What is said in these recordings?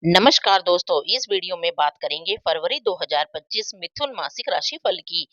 नमस्कार दोस्तों, इस वीडियो में बात करेंगे फरवरी 2025 मिथुन मासिक राशिफल की।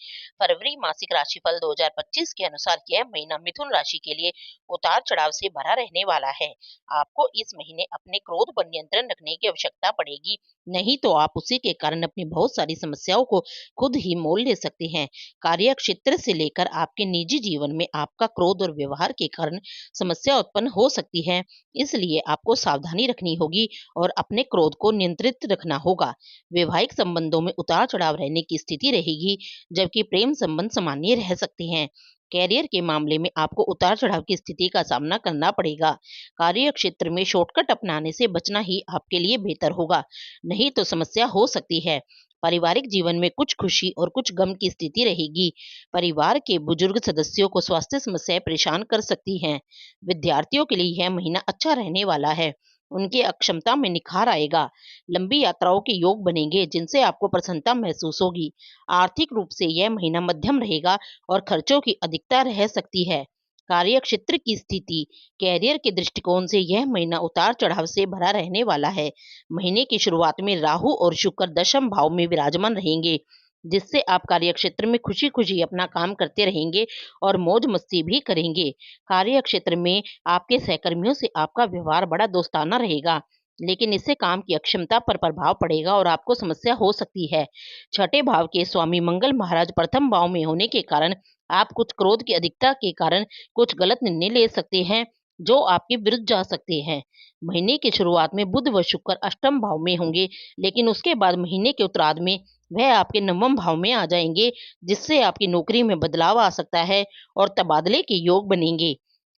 फरवरी मासिक राशिफल 2025 के अनुसार यह महीना मिथुन राशि के लिए उतार चढ़ाव से भरा रहने वाला है। आपको इस महीने अपने क्रोध पर नियंत्रण रखने की आवश्यकता पड़ेगी, नहीं तो आप उसी के कारण अपनी बहुत सारी समस्याओं को खुद ही मोल ले सकते हैं। कार्य क्षेत्र से लेकर आपके निजी जीवन में आपका क्रोध और व्यवहार के कारण समस्या उत्पन्न हो सकती है, इसलिए आपको सावधानी रखनी होगी और अपने क्रोध को नियंत्रित रखना होगा। वैवाहिक संबंधों में उतार चढ़ाव रहने की स्थिति रहेगी, जबकि प्रेम संबंध सामान्य रह सकते हैं। कैरियर के मामले में आपको उतार चढ़ाव की स्थिति का सामना करना पड़ेगा। कार्य क्षेत्र में शॉर्टकट अपनाने से बचना ही आपके लिए बेहतर होगा, नहीं तो समस्या हो सकती है। पारिवारिक जीवन में कुछ खुशी और कुछ गम की स्थिति रहेगी। परिवार के बुजुर्ग सदस्यों को स्वास्थ्य समस्याएं परेशान कर सकती हैं। विद्यार्थियों के लिए यह महीना अच्छा रहने वाला है, उनकी अक्षमता में निखार आएगा। लंबी यात्राओं के योग बनेंगे, जिनसे आपको प्रसन्नता महसूस होगी। आर्थिक रूप से यह महीना मध्यम रहेगा और खर्चों की अधिकता रह सकती है। कार्य क्षेत्र की स्थिति, कैरियर के दृष्टिकोण से यह महीना उतार चढ़ाव से भरा रहने वाला है। महीने की शुरुआत में राहु और शुक्र दशम भाव में विराजमान रहेंगे, जिससे आप कार्य क्षेत्र में खुशी खुशी अपना काम करते रहेंगे और मौज मस्ती भी करेंगे। कार्य क्षेत्र में आपके सहकर्मियों से आपका व्यवहार बड़ा दोस्ताना रहेगा, लेकिन इससे काम की अक्षमता पर प्रभाव पड़ेगा और आपको समस्या हो सकती है। छठे भाव के स्वामी मंगल महाराज प्रथम भाव में होने के कारण आप कुछ क्रोध की अधिकता के कारण कुछ गलत निर्णय ले सकते हैं, जो आपके विरुद्ध जा सकते हैं। महीने की शुरुआत में बुध व शुक्र अष्टम भाव में होंगे, लेकिन उसके बाद महीने के उत्तरार्ध में वह आपके नवम भाव में आ जाएंगे, जिससे आपकी नौकरी में बदलाव आ सकता है और तबादले के योग बनेंगे।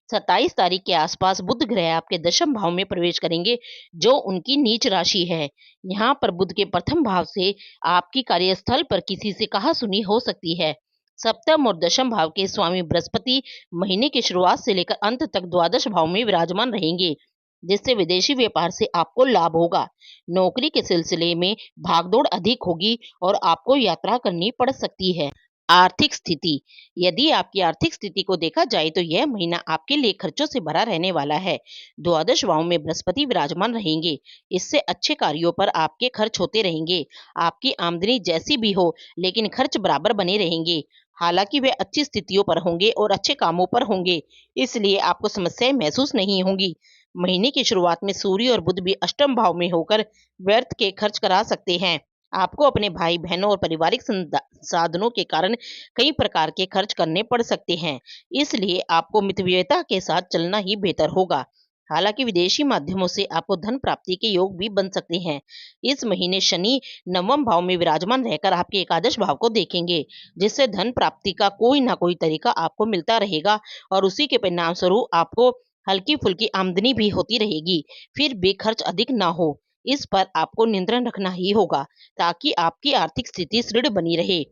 27 तारीख के आसपास बुध ग्रह आपके दशम भाव में प्रवेश करेंगे, जो उनकी नीच राशि है। यहाँ पर बुध के प्रथम भाव से आपकी कार्यस्थल पर किसी से कहा-सुनी हो सकती है। सप्तम और दशम भाव के स्वामी बृहस्पति महीने की शुरुआत से लेकर अंत तक द्वादश भाव में विराजमान रहेंगे, जिससे विदेशी व्यापार से आपको लाभ होगा। नौकरी के सिलसिले में भागदौड़ अधिक होगी और आपको यात्रा करनी पड़ सकती है। आर्थिक स्थिति, यदि आपकी आर्थिक स्थिति को देखा जाए तो यह महीना आपके लिए खर्चों से भरा रहने वाला है। द्वादश भाव में बृहस्पति विराजमान रहेंगे, इससे अच्छे कार्यों पर आपके खर्च होते रहेंगे। आपकी आमदनी जैसी भी हो, लेकिन खर्च बराबर बने रहेंगे। हालांकि वे अच्छी स्थितियों पर होंगे और अच्छे कामों पर होंगे, इसलिए आपको समस्याएं महसूस नहीं होंगी। महीने की शुरुआत में सूर्य और बुध भी अष्टम भाव में होकर व्यर्थ के खर्च करा सकते हैं। आपको अपने भाई बहनों और पारिवारिक साधनों के कारण कई प्रकार के खर्च करने पड़ सकते हैं, इसलिए आपको मितव्ययिता के साथ चलना ही बेहतर होगा। हालांकि विदेशी माध्यमों से आपको धन प्राप्ति के योग भी बन सकते हैं। इस महीने शनि नवम भाव में विराजमान रहकर आपके एकादश भाव को देखेंगे, जिससे धन प्राप्ति का कोई ना कोई तरीका आपको मिलता रहेगा और उसी के परिणाम स्वरूप आपको हल्की फुल्की आमदनी भी होती रहेगी। फिर भी खर्च अधिक ना हो, इस पर आपको नियंत्रण रखना ही होगा, ताकि आपकी आर्थिक स्थिति सुदृढ़ बनी रहे।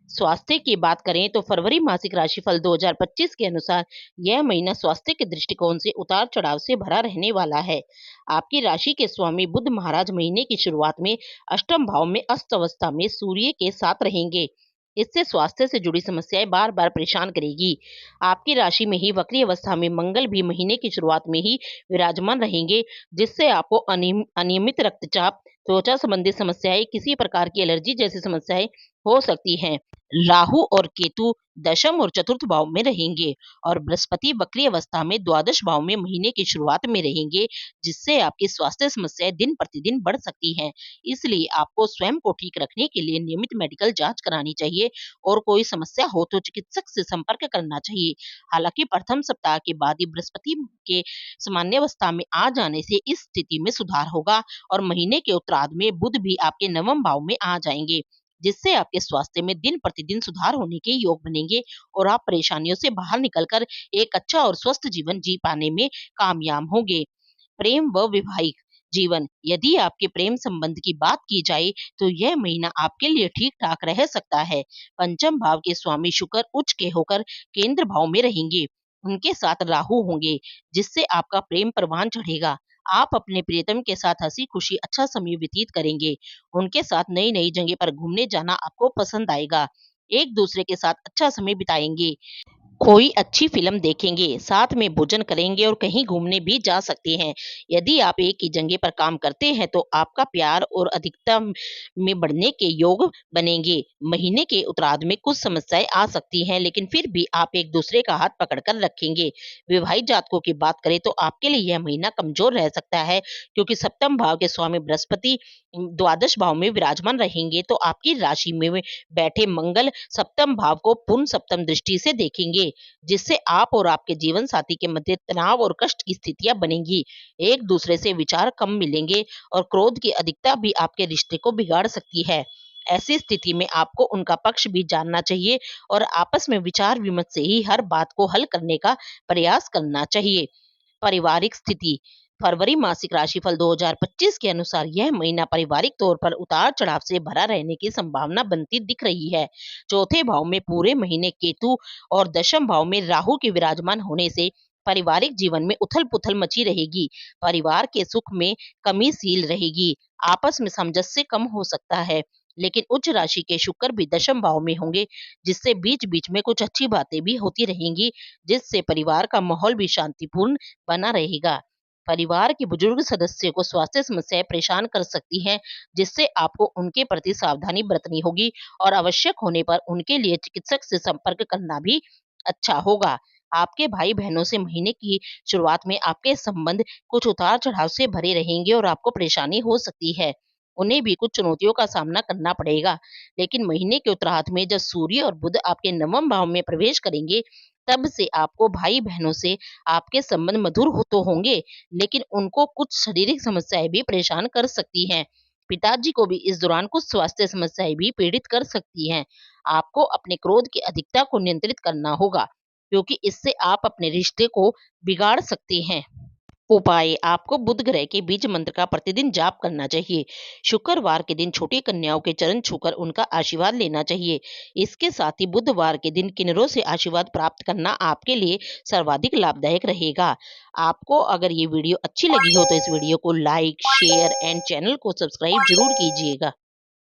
स्वास्थ्य की बात करें तो फरवरी मासिक राशिफल 2025 के अनुसार यह महीना स्वास्थ्य के दृष्टिकोण से उतार चढ़ाव से भरा रहने वाला है। आपकी राशि के स्वामी बुध महाराज महीने की शुरुआत में अष्टम भाव में अस्त अवस्था में सूर्य के साथ रहेंगे। इससे स्वास्थ्य से जुड़ी समस्याएं बार बार परेशान करेगी। आपकी राशि में ही वक्री अवस्था में मंगल भी महीने की शुरुआत में ही विराजमान रहेंगे, जिससे आपको अनियमित रक्तचाप, त्वचा संबंधी समस्याएं, किसी प्रकार की एलर्जी जैसी समस्याएं हो सकती हैं। राहु और केतु दशम और चतुर्थ भाव में रहेंगे और बृहस्पति वक्री अवस्था में द्वादश भाव में महीने की शुरुआत में रहेंगे, जिससे आपकी स्वास्थ्य समस्याएं दिन प्रतिदिन बढ़ सकती हैं। इसलिए आपको स्वयं को ठीक रखने के लिए नियमित मेडिकल जांच करानी चाहिए और कोई समस्या हो तो चिकित्सक से संपर्क करना चाहिए। हालांकि प्रथम सप्ताह के बाद ही बृहस्पति के सामान्य अवस्था में आ जाने से इस स्थिति में सुधार होगा और महीने के उत्तरार्ध में बुध भी आपके नवम भाव में आ जाएंगे, जिससे आपके स्वास्थ्य में दिन प्रतिदिन सुधार होने के योग बनेंगे और आप परेशानियों से बाहर निकलकर एक अच्छा और स्वस्थ जीवन जी पाने में कामयाब होंगे। प्रेम व वैवाहिक जीवन, यदि आपके प्रेम संबंध की बात की जाए तो यह महीना आपके लिए ठीक ठाक रह सकता है। पंचम भाव के स्वामी शुक्र उच्च के होकर केंद्र भाव में रहेंगे, उनके साथ राहु होंगे, जिससे आपका प्रेम परवान चढ़ेगा। आप अपने प्रियतम के साथ हंसी खुशी अच्छा समय व्यतीत करेंगे। उनके साथ नई नई जगह पर घूमने जाना आपको पसंद आएगा। एक दूसरे के साथ अच्छा समय बिताएंगे। कोई अच्छी फ़िल्म देखेंगे, साथ में भोजन करेंगे और कहीं घूमने भी जा सकते हैं। यदि आप एक ही जगह पर काम करते हैं, तो आपका प्यार और अधिकता में बढ़ने के योग बनेंगे। महीने के उत्तरार्ध में कुछ समस्याएँ आ सकती हैं, लेकिन फिर भी आप एक-दूसरे का हाथ पकड़कर रखेंगे। विवाहित जातकों की बात करें, तो आपके लिए यह महीना कमज़ोर रह सकता है, क्योंकि सप्तम भाव के स्वामी बृहस्पति द्वादश भाव में विराजमान रहेंगे, तो आपकी राशि में बैठे मंगल सप्तम भाव को पूर्ण सप्तम दृष्टि से देखेंगे, जिससे आप और आपके जीवन साथी के मध्य तनाव और कष्ट की स्थितियां बनेंगी। एक दूसरे से विचार कम मिलेंगे और क्रोध की अधिकता भी आपके रिश्ते को बिगाड़ सकती है। ऐसी स्थिति में आपको उनका पक्ष भी जानना चाहिए और आपस में विचार विमर्श से ही हर बात को हल करने का प्रयास करना चाहिए। पारिवारिक स्थिति फरवरी मासिक राशिफल 2025 के अनुसार यह महीना पारिवारिक तौर पर उतार चढ़ाव से भरा रहने की संभावना बनती दिख रही है। चौथे भाव में पूरे महीने केतु और दशम भाव में राहु के विराजमान होने से पारिवारिक जीवन में उथल पुथल मची रहेगी। परिवार के सुख में कमी सील रहेगी। आपस में सामंजस्य कम हो सकता है, लेकिन उच्च राशि के शुक्र भी दशम भाव में होंगे, जिससे बीच बीच में कुछ अच्छी बातें भी होती रहेंगी, जिससे परिवार का माहौल भी शांतिपूर्ण बना रहेगा। परिवार के बुजुर्ग सदस्य को स्वास्थ्य समस्याएं परेशान कर सकती हैं, जिससे आपको उनके प्रति सावधानी बरतनी होगी और आवश्यक होने पर उनके लिए चिकित्सक से संपर्क करना भी अच्छा होगा। आपके भाई बहनों से महीने की शुरुआत में आपके संबंध कुछ उतार चढ़ाव से भरे रहेंगे और आपको परेशानी हो सकती है। उन्हें भी कुछ चुनौतियों का सामना करना पड़ेगा, लेकिन महीने के उत्तरार्ध में जब सूर्य और बुध आपके नवम भाव में प्रवेश करेंगे, तब से आपको भाई बहनों से आपके संबंध मधुर तो होंगे, लेकिन उनको कुछ शारीरिक समस्याएं भी परेशान कर सकती हैं। पिताजी को भी इस दौरान कुछ स्वास्थ्य समस्याएं भी पीड़ित कर सकती हैं। आपको अपने क्रोध की अधिकता को नियंत्रित करना होगा, क्योंकि इससे आप अपने रिश्ते को बिगाड़ सकते हैं। उपाय आपको बुध ग्रह के बीज मंत्र का प्रतिदिन जाप करना चाहिए। शुक्रवार के दिन छोटी कन्याओं के चरण छूकर उनका आशीर्वाद लेना चाहिए। इसके साथ ही बुधवार के दिन किन्नरों से आशीर्वाद प्राप्त करना आपके लिए सर्वाधिक लाभदायक रहेगा। आपको अगर ये वीडियो अच्छी लगी हो, तो इस वीडियो को लाइक शेयर एंड चैनल को सब्सक्राइब जरूर कीजिएगा।